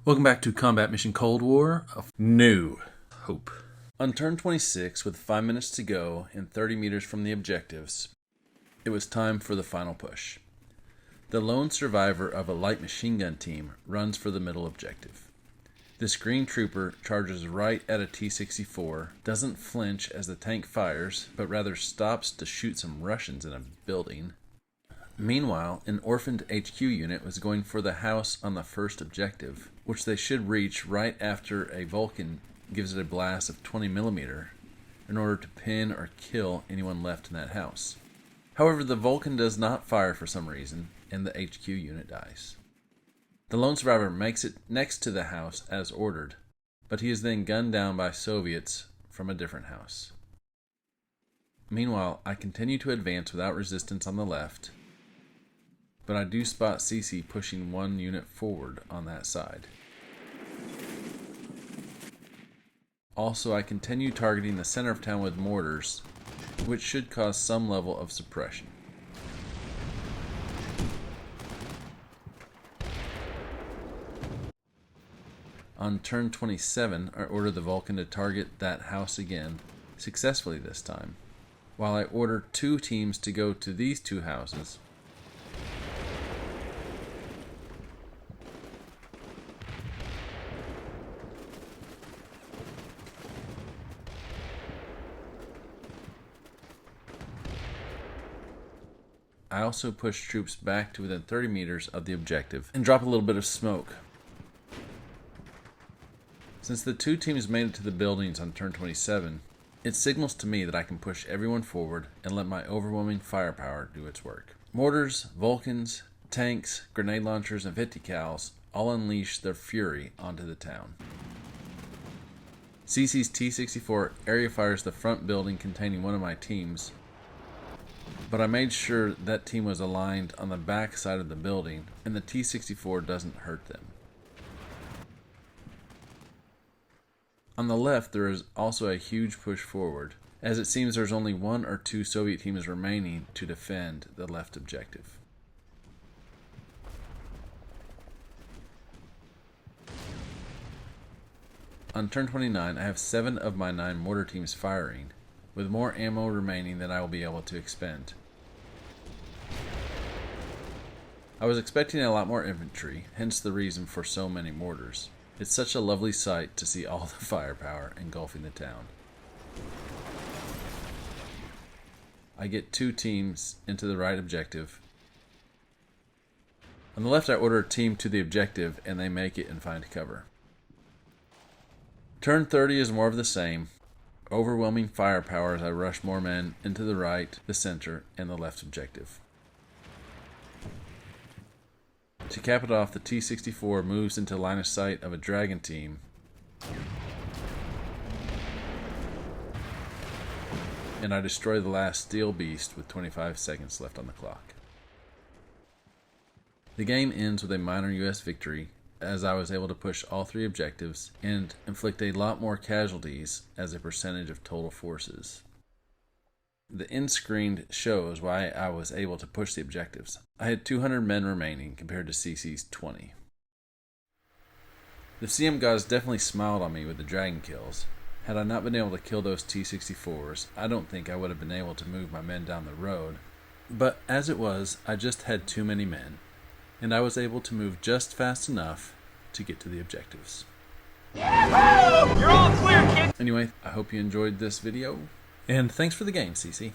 Welcome back to Combat Mission Cold War of New Hope. On turn 26, with 5 minutes to go and 30 meters from the objectives, it was time for the final push. The lone survivor of a light machine gun team runs for the middle objective. This green trooper charges right at a T-64, doesn't flinch as the tank fires, but rather stops to shoot some Russians in a building. Meanwhile, an orphaned HQ unit was going for the house on the first objective, which they should reach right after a Vulcan gives it a blast of 20mm in order to pin or kill anyone left in that house. However, the Vulcan does not fire for some reason, and the HQ unit dies. The lone survivor makes it next to the house as ordered, but he is then gunned down by Soviets from a different house. Meanwhile, I continue to advance without resistance on the left, but I do spot CC pushing one unit forward on that side. Also, I continue targeting the center of town with mortars, which should cause some level of suppression. On turn 27, I order the Vulcan to target that house again, successfully this time, while I order 2 teams to go to these 2 houses. I also push troops back to within 30 meters of the objective and drop a little bit of smoke. Since the 2 teams made it to the buildings on turn 27, it signals to me that I can push everyone forward and let my overwhelming firepower do its work. Mortars, Vulcans, tanks, grenade launchers, and 50 cals all unleash their fury onto the town. CC's T-64 area fires the front building containing one of my teams, but I made sure that team was aligned on the back side of the building and the T-64 doesn't hurt them. On the left, there is also a huge push forward, as it seems there's only 1 or 2 Soviet teams remaining to defend the left objective. On turn 29, I have 7 of my 9 mortar teams firing, with more ammo remaining than I will be able to expend. I was expecting a lot more infantry, hence the reason for so many mortars. It's such a lovely sight to see all the firepower engulfing the town. I get 2 teams into the right objective. On the left, I order a team to the objective and they make it and find cover. Turn 30 is more of the same. Overwhelming firepower as I rush more men into the right, the center, and the left objective. To cap it off, the T-64 moves into line of sight of a Dragon team, and I destroy the last steel beast with 25 seconds left on the clock. The game ends with a minor US victory, as I was able to push all 3 objectives and inflict a lot more casualties as a percentage of total forces. The end screen shows why I was able to push the objectives. I had 200 men remaining compared to CC's 20. The CM gods definitely smiled on me with the Dragon kills. Had I not been able to kill those T-64s, I don't think I would have been able to move my men down the road. But as it was, I just had too many men, and I was able to move just fast enough to get to the objectives. Yahoo! You're all clear, kid! Anyway, I hope you enjoyed this video. And thanks for the game, CC.